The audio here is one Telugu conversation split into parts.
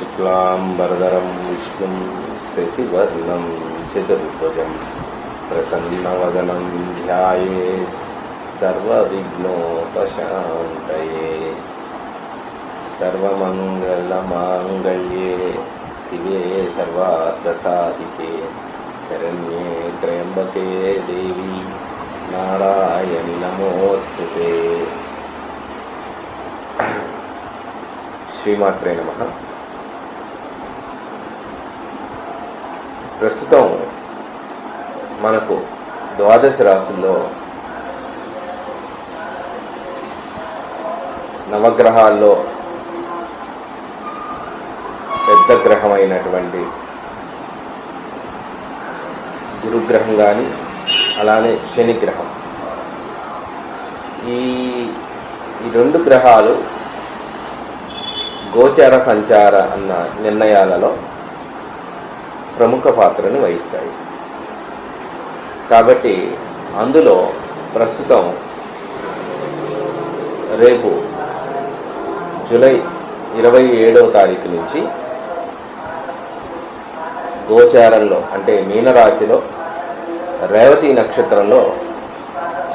శుక్లాంబరధరం విష్ణుం శశివర్ణం చతుర్భుజం ప్రసన్నవదనం ధ్యాయేత్ సర్వవిఘ్నోపశాంతయే. సర్వమంగళమాంగళ్యే శివే సర్వార్థసాధికే శరణ్యే త్రయంబకే దేవి నారాయణి నమోస్తుతే. శ్రీమాత్రే నమః. ప్రస్తుతం మనకు ద్వాదశ రాశుల్లో నవగ్రహాల్లో పెద్ద గ్రహమైనటువంటి గురుగ్రహం కానీ అలానే శనిగ్రహం, ఈ రెండు గ్రహాలు గోచార సంచార అన్న నిర్ణయాలలో ప్రముఖ పాత్రను వహిస్తాయి. కాబట్టి అందులో ప్రస్తుతం రేపు జూలై 27వ తారీఖు నుంచి గోచారంలో అంటే మీనరాశిలో రేవతి నక్షత్రంలో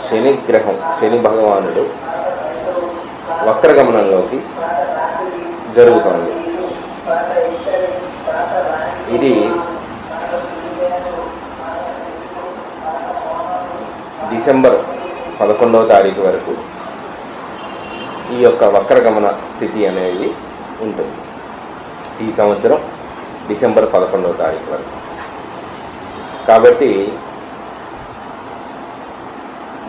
శనిగ్రహం శని భగవానుడు వక్రగమనంలోకి జరుగుతోంది. ఇది డిసెంబర్ 11వ తారీఖు వరకు ఈ యొక్క వక్రగమన స్థితి అనేది ఉంటుంది. ఈ సంవత్సరం డిసెంబర్ 11వ తారీఖు వరకు. కాబట్టి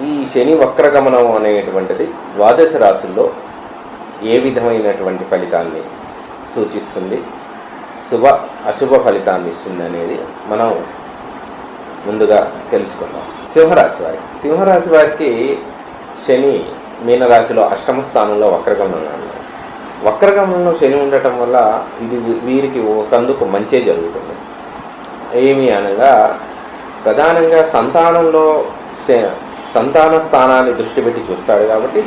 ఈ శని వక్రగమనం అనేటువంటిది ద్వాదశ రాశుల్లో ఏ విధమైనటువంటి ఫలితాన్ని సూచిస్తుంది, శుభ అశుభ ఫలితాన్ని ఇస్తుంది అనేది మనం ముందుగా తెలుసుకుందాం. సింహరాశి వారికి శని మీనరాశిలో అష్టమ స్థానంలో వక్రగమనంలో శని ఉండటం వల్ల ఇది వీరికి ఒకందుకు మంచే జరుగుతుంది. ఏమి అనగా ప్రధానంగా సంతాన స్థానాన్ని దృష్టి పెట్టి చూస్తాడు. కాబట్టి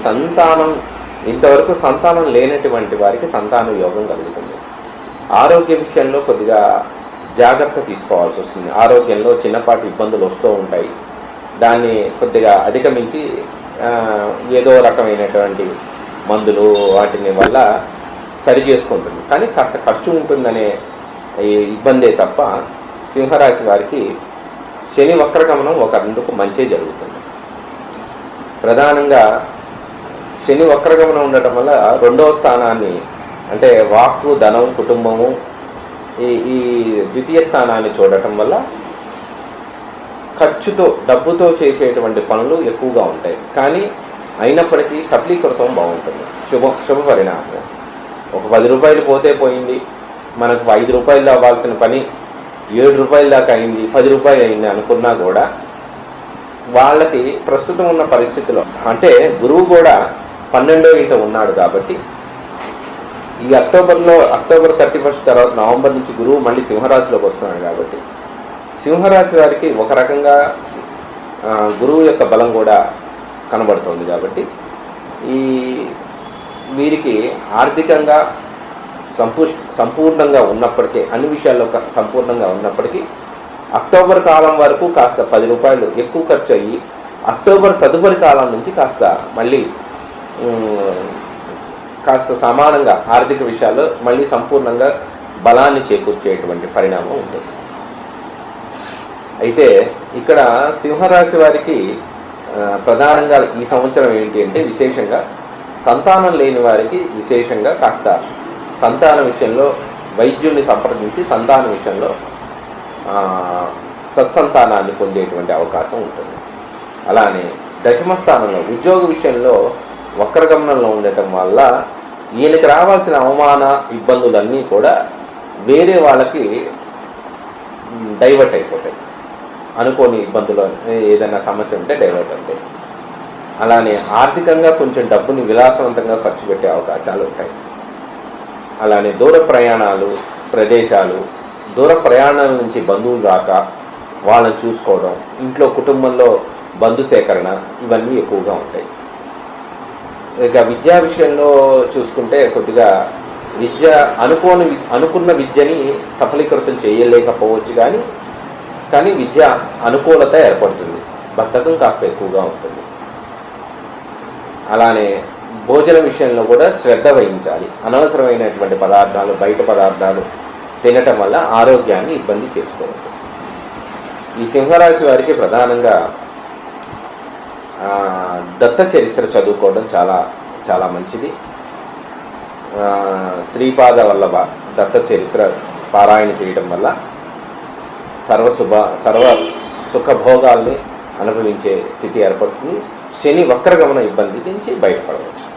ఇంతవరకు సంతానం లేనటువంటి వారికి సంతాన యోగం కలుగుతుంది. ఆరోగ్య విషయంలో కొద్దిగా జాగ్రత్త తీసుకోవాల్సి వస్తుంది. ఆరోగ్యంలో చిన్నపాటి ఇబ్బందులు వస్తూ ఉంటాయి. దాన్ని కొద్దిగా అధిగమించి ఏదో రకమైనటువంటి మందులు వాటిని వల్ల సరి చేసుకుంటుంది. కానీ కాస్త ఖర్చు ఉంటుందనే ఇబ్బందే తప్ప సింహరాశి వారికి శని వక్రగమనం ఒకందుకు మంచే జరుగుతుంది. ప్రధానంగా శని వక్రగమనం ఉండటం వల్ల రెండవ స్థానాన్ని అంటే వాక్కు, ధనం, కుటుంబము ఈ ద్వితీయ స్థానాన్ని చూడటం వల్ల డబ్బుతో చేసేటువంటి పనులు ఎక్కువగా ఉంటాయి. కానీ అయినప్పటికీ సఫలీకృతం బాగుంటుంది. శుభ పరిణామం. ఒక 10 రూపాయలు పోతే పోయింది, మనకు 5 రూపాయలు అవ్వాల్సిన పని 7 రూపాయల దాకా అయింది, 10 రూపాయలు అయింది అనుకున్నా కూడా వాళ్ళకి ప్రస్తుతం ఉన్న పరిస్థితిలో అంటే గురువు కూడా 12వ ఇంట ఉన్నాడు. కాబట్టి ఈ అక్టోబర్ 31 తర్వాత నవంబర్ నుంచి గురువు మళ్ళీ సింహరాశిలోకి వస్తున్నాడు. కాబట్టి సింహరాశి వారికి ఒక రకంగా గురువు యొక్క బలం కూడా కనబడుతుంది. కాబట్టి వీరికి ఆర్థికంగా సంపూర్ణంగా ఉన్నప్పటికీ అన్ని విషయాల్లో సంపూర్ణంగా ఉన్నప్పటికీ అక్టోబర్ కాలం వరకు కాస్త 10 రూపాయలు ఎక్కువ ఖర్చు అయ్యి అక్టోబర్ తదుపరి కాలం నుంచి మళ్ళీ కాస్త సమానంగా ఆర్థిక విషయాల్లో మళ్ళీ సంపూర్ణంగా బలాన్ని చేకూర్చేటువంటి పరిణామం ఉంటుంది. అయితే ఇక్కడ సింహరాశి వారికి ప్రధానంగా ఈ సంవత్సరం ఏంటి అంటే విశేషంగా సంతానం లేని వారికి విశేషంగా కాస్త సంతాన విషయంలో వైద్యుల్ని సంప్రదించి సంతాన విషయంలో సత్సంతానాన్ని పొందేటువంటి అవకాశం ఉంటుంది. అలానే దశమ స్థానంలో ఉద్యోగ విషయంలో వక్రగమనంలో ఉండటం వల్ల ఈయనకి రావాల్సిన అవమాన ఇబ్బందులన్నీ కూడా వేరే వాళ్ళకి డైవర్ట్ అయిపోతాయి. అనుకోని ఇబ్బందులు ఏదైనా సమస్య ఉంటే డైవర్ట్ అవుతాయి. అలానే ఆర్థికంగా కొంచెం డబ్బుని విలాసవంతంగా ఖర్చు పెట్టే అవకాశాలు ఉంటాయి. అలానే దూర ప్రయాణాల నుంచి బంధువులు రాక వాళ్ళని చూసుకోవడం, ఇంట్లో కుటుంబంలో బంధు సేకరణ ఇవన్నీ ఎక్కువగా ఉంటాయి. ఇక విద్యా విషయంలో చూసుకుంటే కొద్దిగా విద్య అనుకున్న విద్యని సఫలీకృతం చేయలేకపోవచ్చు, కానీ విద్య అనుకూలత ఏర్పడుతుంది, బద్ధకం కాస్త ఎక్కువగా ఉంటుంది. అలానే భోజన విషయంలో కూడా శ్రద్ధ వహించాలి. అనవసరమైనటువంటి పదార్థాలు, బయట పదార్థాలు తినటం వల్ల ఆరోగ్యాన్ని ఇబ్బంది చేసుకోవచ్చు. ఈ సింహరాశి వారికి ప్రధానంగా దత్త చరిత్ర చదువుకోవడం చాలా చాలా మంచిది. శ్రీపాద వల్లభ దత్త చరిత్ర పారాయణ చేయడం వల్ల సర్వ సుఖభోగాల్ని అనుభవించే స్థితి ఏర్పడుతుంది. శని వక్రగమన ఇబ్బంది నుంచి బయటపడవచ్చు.